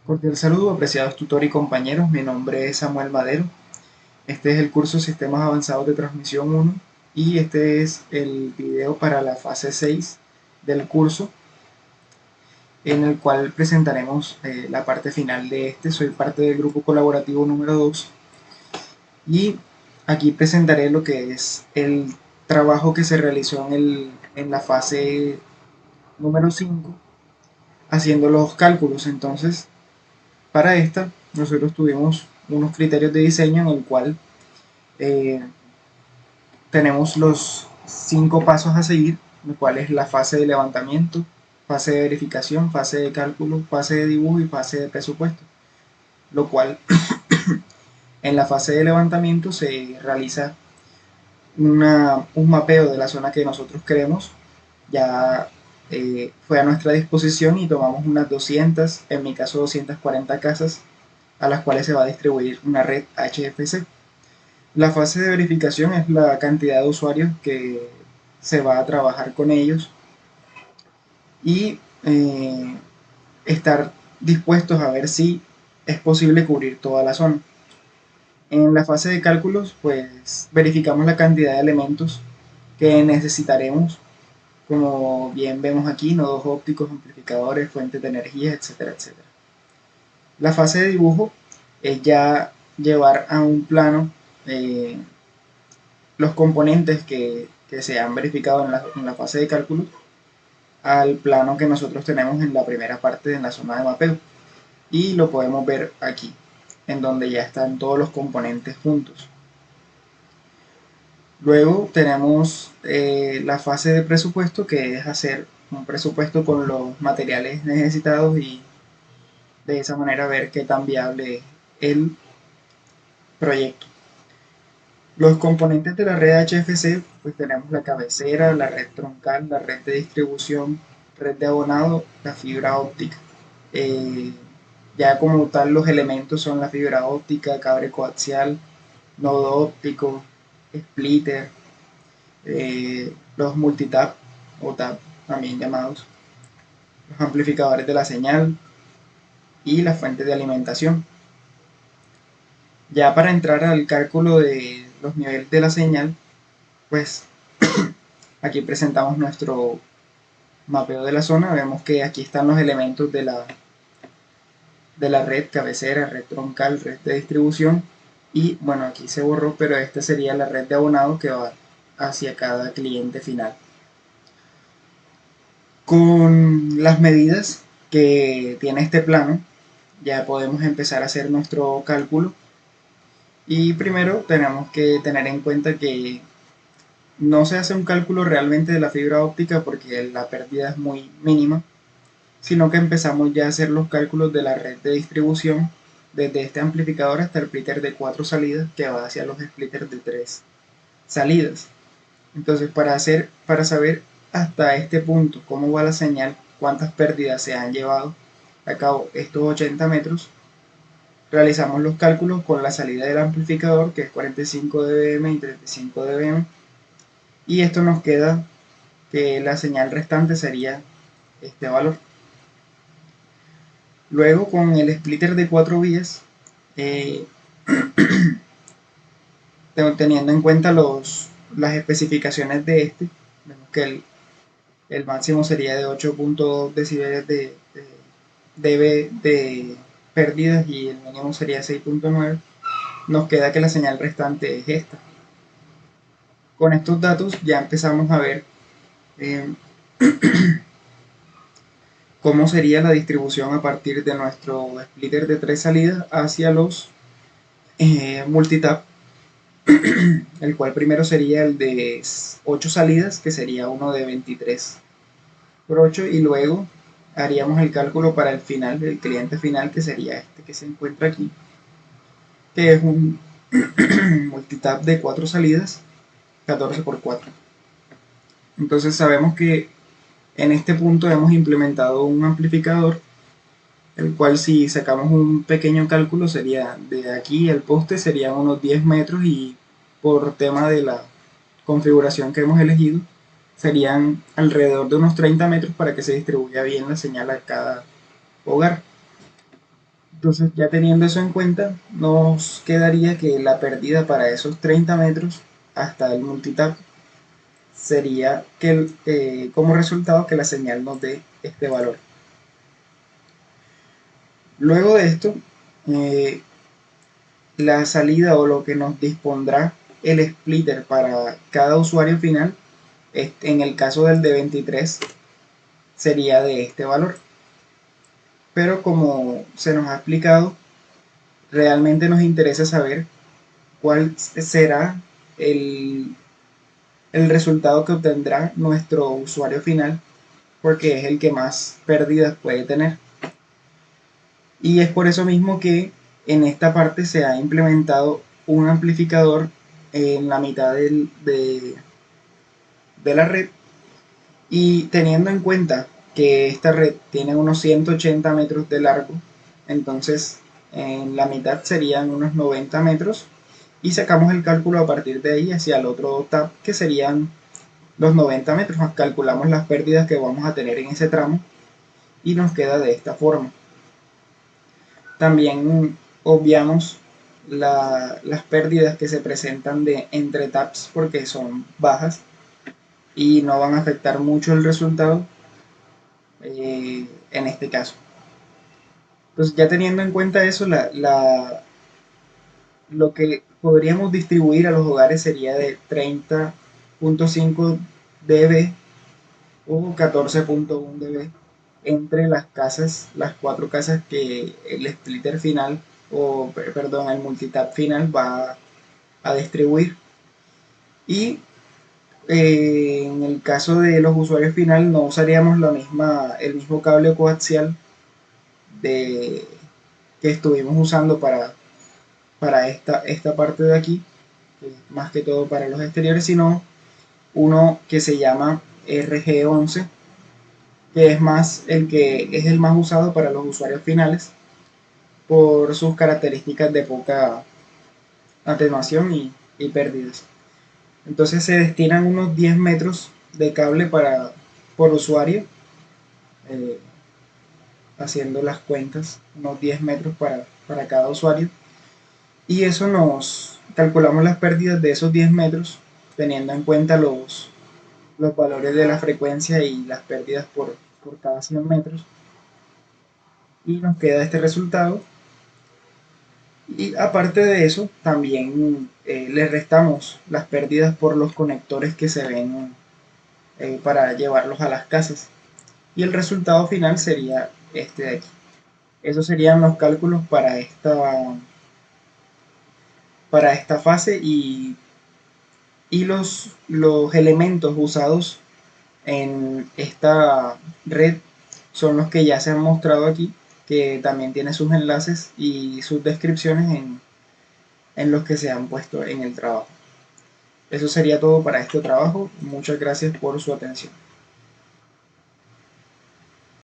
Cordial saludo, apreciados tutores y compañeros. Mi nombre es Samuel Madero. Este es el curso Sistemas Avanzados de Transmisión 1 y este es el video para la fase 6 del curso, en el cual presentaremos la parte final de este. Soy parte del grupo colaborativo número 2 y aquí presentaré lo que es el trabajo que se realizó en la fase número 5 haciendo los cálculos. Entonces, para esta, nosotros tuvimos unos criterios de diseño en el cual eh, tenemos los 5 pasos a seguir, lo cual es la fase de levantamiento, fase de verificación, fase de cálculo, fase de dibujo y fase de presupuesto. Lo cual en la fase de levantamiento se realiza un mapeo de la zona que nosotros queremos. Ya fue a nuestra disposición y tomamos unas 200, en mi caso 240 casas, a las cuales se va a distribuir una red HFC. La fase de verificación es la cantidad de usuarios que se va a trabajar con ellos y estar dispuestos a ver si es posible cubrir toda la zona. En la fase de cálculos, pues verificamos la cantidad de elementos que necesitaremos, como bien vemos aquí, nodos ópticos, amplificadores, fuentes de energía, etcétera, etcétera. La fase de dibujo es ya llevar a un plano eh, los componentes que se han verificado en la fase de cálculo al plano que nosotros tenemos en la primera parte de la zona de mapeo. Y lo podemos ver aquí, en donde ya están todos los componentes juntos. Luego tenemos la fase de presupuesto, que es hacer un presupuesto con los materiales necesitados y de esa manera ver qué tan viable es el proyecto. Los componentes de la red HFC, pues tenemos la cabecera, la red troncal, la red de distribución, red de abonado, la fibra óptica. Eh, ya como tal los elementos son la fibra óptica, cable coaxial, nodo óptico, splitter, los multitap o tap también llamados, los amplificadores de la señal y las fuentes de alimentación. Ya para entrar al cálculo de los niveles de la señal, pues aquí presentamos nuestro mapeo de la zona. Vemos que aquí están los elementos de la red cabecera, red troncal, red de distribución. Y bueno, aquí se borró, pero esta sería la red de abonado que va hacia cada cliente final. Con las medidas que tiene este plano, ya podemos empezar a hacer nuestro cálculo. Y primero tenemos que tener en cuenta que no se hace un cálculo realmente de la fibra óptica porque la pérdida es muy mínima, sino que empezamos ya a hacer los cálculos de la red de distribución desde este amplificador hasta el splitter de 4 salidas que va hacia los splitters de 3 salidas. Entonces, para saber hasta este punto cómo va la señal, cuántas pérdidas se han llevado a cabo estos 80 metros, realizamos los cálculos con la salida del amplificador, que es 45 dBm y 35 dBm, y esto nos queda que la señal restante sería este valor. Luego, con el splitter de 4 vías, eh, teniendo en cuenta las especificaciones de este, vemos que el máximo sería de 8.2 decibeles de pérdidas y el mínimo sería 6.9. Nos queda que la señal restante es esta. Con estos datos ya empezamos a ver eh, cómo sería la distribución a partir de nuestro splitter de 3 salidas hacia los multitap, el cual primero sería el de 8 salidas, que sería uno de 23 por 8, y luego haríamos el cálculo para el final, el cliente final, que sería este que se encuentra aquí, que es un multitap de 4 salidas, 14 por 4. Entonces sabemos que en este punto hemos implementado un amplificador, el cual si sacamos un pequeño cálculo sería de aquí al poste serían unos 10 metros y por tema de la configuración que hemos elegido serían alrededor de unos 30 metros para que se distribuya bien la señal a cada hogar. Entonces, ya teniendo eso en cuenta, nos quedaría que la pérdida para esos 30 metros hasta el multitap sería que como resultado que la señal nos dé este valor. Luego de esto, eh, la salida o lo que nos dispondrá el splitter para cada usuario final, en el caso del de 23, sería de este valor. Pero como se nos ha explicado, realmente nos interesa saber cuál será el, el resultado que obtendrá nuestro usuario final, porque es el que más pérdidas puede tener. Y es por eso mismo que en esta parte se ha implementado un amplificador en la mitad de la red, y teniendo en cuenta que esta red tiene unos 180 metros de largo, entonces en la mitad serían unos 90 metros, y sacamos el cálculo a partir de ahí hacia el otro tab, que serían los 90 metros. Calculamos las pérdidas que vamos a tener en ese tramo y nos queda de esta forma. También obviamos las pérdidas que se presentan de entre tabs porque son bajas y no van a afectar mucho el resultado en este caso. Entonces, ya teniendo en cuenta eso, lo que podríamos distribuir a los hogares sería de 30.5 dB o 14.1 dB entre las casas, las cuatro casas que el splitter final, o perdón, el multitap final va a distribuir. Y en el caso de los usuarios final no usaríamos el mismo cable coaxial de, que estuvimos usando para esta parte de aquí, más que todo para los exteriores, sino uno que se llama RG11, que es más que es el más usado para los usuarios finales por sus características de poca atenuación y pérdidas. Entonces se destinan unos 10 metros de cable por usuario, eh, haciendo las cuentas, unos 10 metros para cada usuario. Y eso nos calculamos las pérdidas de esos 10 metros teniendo en cuenta los valores de la frecuencia y las pérdidas por cada 100 metros. Y nos queda este resultado. Y aparte de eso, también le restamos las pérdidas por los conectores que se ven para llevarlos a las casas. Y el resultado final sería este de aquí. Esos serían los cálculos para esta fase, y los elementos usados en esta red son los que ya se han mostrado aquí, que también tiene sus enlaces y sus descripciones en los que se han puesto en el trabajo. Eso sería todo para este trabajo. Muchas gracias por su atención.